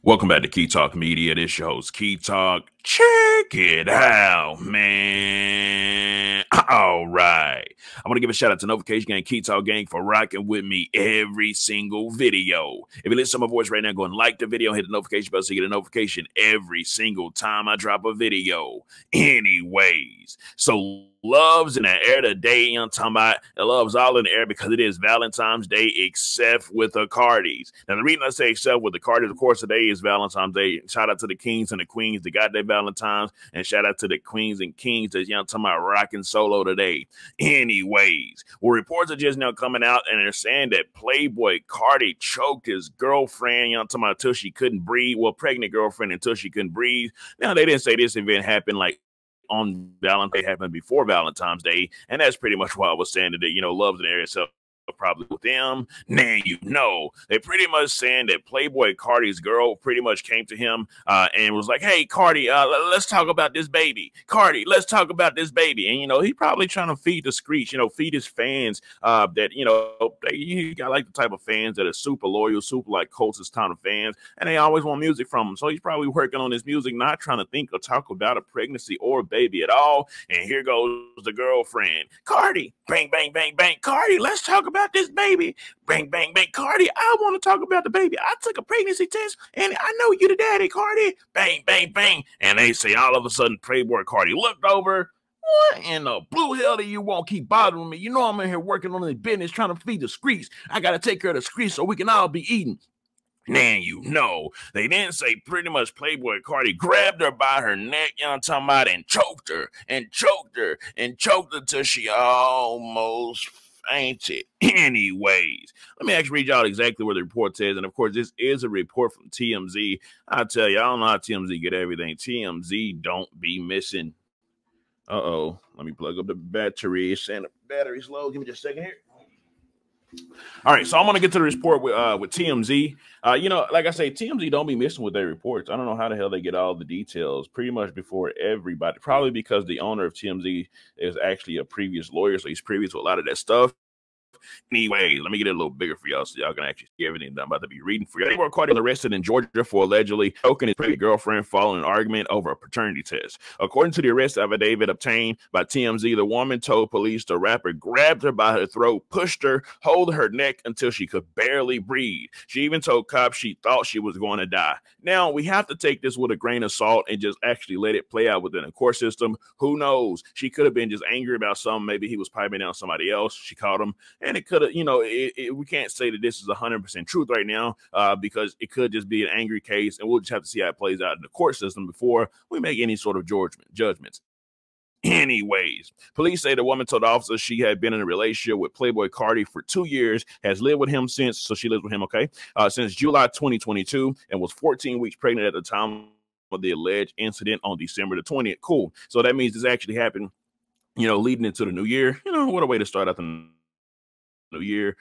Welcome back to Key Talk Media. This your host, Key Talk. Check it out, man. All right. I want to give a shout out to Notification Gang, Key Talk Gang for rocking with me every single video. If you listen to my voice right now, go and like the video, hit the notification bell so you get a notification every single time I drop a video. Anyways, so love's in the air today. I'm talking about it, love's all in the air because it is Valentine's Day, except with the Cardis. Now, the reason I say except with the Cardis, of course, today is Valentine's Day. Shout out to the kings and the queens that got their Valentines, and shout out to the queens and kings that's talking about rocking solo today. Anyways, well, reports are just now coming out, and they're saying that Playboi Carti choked his girlfriend, talking about until she couldn't breathe. Well, pregnant girlfriend until she couldn't breathe. Now, they didn't say this event happened like on Valentine's Day, happened before Valentine's Day, and that's pretty much why I was saying that, love's in the area, so probably with them. Now, they pretty much saying that Playboi Carti's girl pretty much came to him and was like, hey, Carti, let's talk about this baby. Carti, let's talk about this baby. And, he probably trying to feed the screech, feed his fans that, he got like the type of fans that are super loyal, super like cultist kind of fans, and they always want music from him. So he's probably working on his music, not trying to think or talk about a pregnancy or a baby at all. And here goes the girlfriend. Carti, bang, bang, bang, bang. Carti, let's talk about this baby. Bang, bang, bang. Carti, I want to talk about the baby. I took a pregnancy test, and I know you the daddy, Carti. Bang, bang, bang. And they say all of a sudden, Playboi Carti looked over. What in the blue hell do you want keep bothering me? I'm in here working on this business, trying to feed the screech. I got to take care of the screech so we can all be eating. Now, they didn't say pretty much Playboi Carti grabbed her by her neck, talking about, and choked her till she almost fainted. Anyways, let me actually read y'all exactly where the report says. And of course, this is a report from TMZ. I tell you, I don't know how TMZ get everything. TMZ don't be missing. Uh-oh. Let me plug up the battery. It's saying the battery's low. Give me just a second here. All right, so I'm going to get to the report with TMZ. Like I say, TMZ don't be missing with their reports. I don't know how the hell they get all the details pretty much before everybody, probably because the owner of TMZ is actually a previous lawyer, so he's privy to a lot of that stuff. Anyway, let me get it a little bigger for y'all so y'all can actually see everything that I'm about to be reading for you. Playboi Carti arrested in Georgia for allegedly choking his pregnant girlfriend following an argument over a paternity test. According to the arrest affidavit obtained by TMZ, the woman told police the rapper grabbed her by her throat, pushed her, held her neck until she could barely breathe. She even told cops she thought she was going to die. Now, we have to take this with a grain of salt and just actually let it play out within the court system. Who knows? She could have been just angry about something. Maybe he was piping down somebody else. She caught him. And it could have, we can't say that this is 100% truth right now because it could just be an angry case, and we'll just have to see how it plays out in the court system before we make any sort of judgments. Anyways, police say the woman told officers she had been in a relationship with Playboi Carti for 2 years, has lived with him since, so she lives with him, since July 2022, and was 14 weeks pregnant at the time of the alleged incident on December the 20th. Cool. So that means this actually happened, leading into the new year. What a way to start out the new year.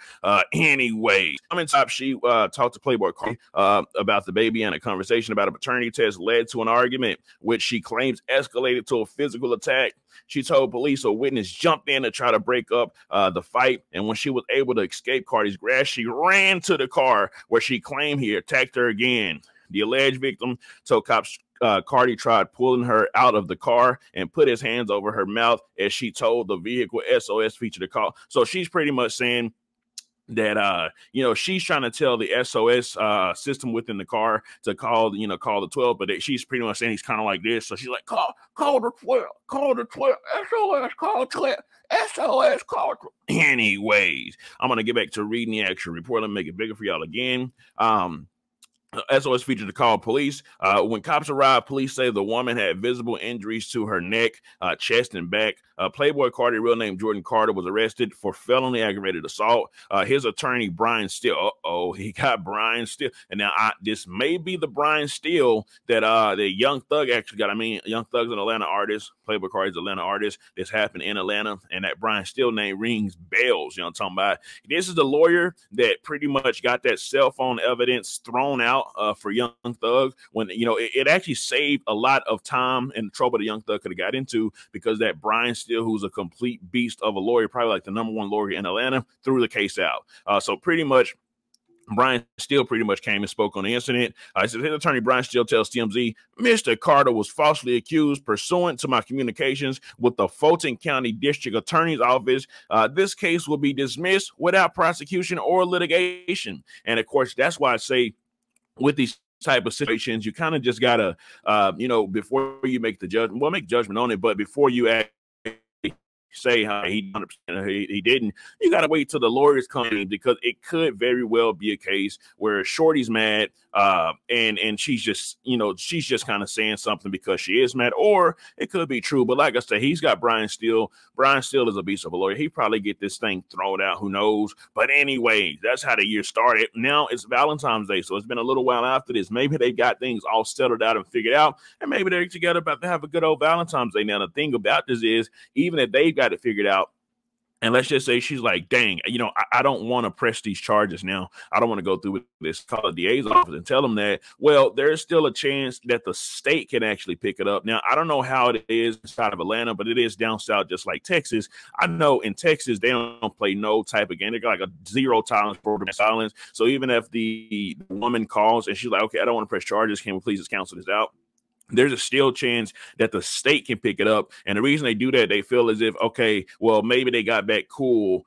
Anyway, I'm in top. She talked to Playboi Carti about the baby, and a conversation about a paternity test led to an argument, which she claims escalated to a physical attack. She told police a witness jumped in to try to break up the fight, and when she was able to escape Carti's grasp, she ran to the car where she claimed he attacked her again. The alleged victim told cops Carti tried pulling her out of the car and put his hands over her mouth as she told the vehicle SOS feature to call. So she's pretty much saying that she's trying to tell the SOS system within the car to call the 12, but she's pretty much saying he's kind of like this. So she's like, call the 12, SOS, call 12, SOS, call 12. Anyways, I'm gonna get back to reading the actual report. Let me make it bigger for y'all again. SOS featured to call police. When cops arrived, police say the woman had visible injuries to her neck, chest, and back. Playboi Carti, real name Jordan Carter, was arrested for felony aggravated assault. His attorney, Brian Steele, he got Brian Steele. And now this may be the Brian Steele that the Young Thug actually got. Young Thug's an Atlanta artist. Playboi Carti's an Atlanta artist. This happened in Atlanta, and that Brian Steele name rings bells. You know what I'm talking about? This is the lawyer that pretty much got that cell phone evidence thrown out for Young Thug when, it actually saved a lot of time and trouble the Young Thug could have got into, because that Brian Steele, who's a complete beast of a lawyer, probably like the #1 lawyer in Atlanta, threw the case out. So pretty much Brian Steele pretty much came and spoke on the incident. His attorney Brian Steele tells TMZ, Mr. Carter was falsely accused pursuant to my communications with the Fulton County District Attorney's Office. This case will be dismissed without prosecution or litigation. And of course, that's why I say with these type of situations, you kind of just gotta, before you make the judgment, well, make judgment on it, but before you actually say how he didn't, you got to wait till the lawyers come in, because it could very well be a case where Shorty's mad and she's just kind of saying something because she is mad, or it could be true. But like I said, he's got Brian Steele. Brian Steele is a beast of a lawyer. He probably get this thing thrown out, who knows. But anyway, that's how the year started. Now it's Valentine's Day, so it's been a little while after this. Maybe they got things all settled out and figured out, and maybe they're together about to have a good old Valentine's Day. Now the thing about this is, even if they've got it figured out, and let's just say she's like, dang, I don't want to press these charges now. I don't want to go through with this. Call the DA's office and tell them that, well, there's still a chance that the state can actually pick it up. Now, I don't know how it is inside of Atlanta, but it is down south, just like Texas. I know in Texas, they don't play no type of game. They got like a zero tolerance program of silence. So even if the woman calls and she's like, okay, I don't want to press charges, can we please just cancel this out? There's a still chance that the state can pick it up. And the reason they do that, they feel as if, okay, well, maybe they got back cool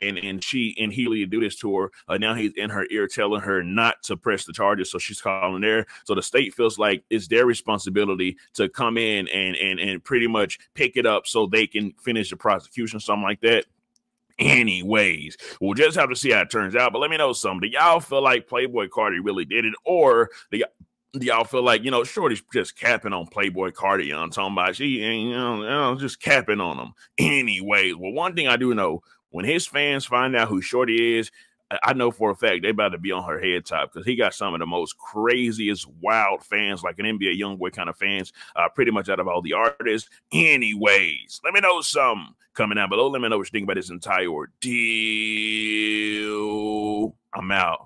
and he do this to her. Now he's in her ear telling her not to press the charges. So she's calling there. So the state feels like it's their responsibility to come in and pretty much pick it up so they can finish the prosecution, something like that. Anyways, we'll just have to see how it turns out. But let me know something. Do y'all feel like Playboi Carti really did it, or do y'all feel like, Shorty's just capping on Playboi Carti? I'm talking about she ain't, just capping on him. Anyways, well, one thing I do know, when his fans find out who Shorty is, I know for a fact they about to be on her head top, because he got some of the most craziest, wild fans, like an NBA YoungBoy kind of fans, pretty much out of all the artists. Anyways, let me know something coming out below. Let me know what you think about this entire ordeal. I'm out.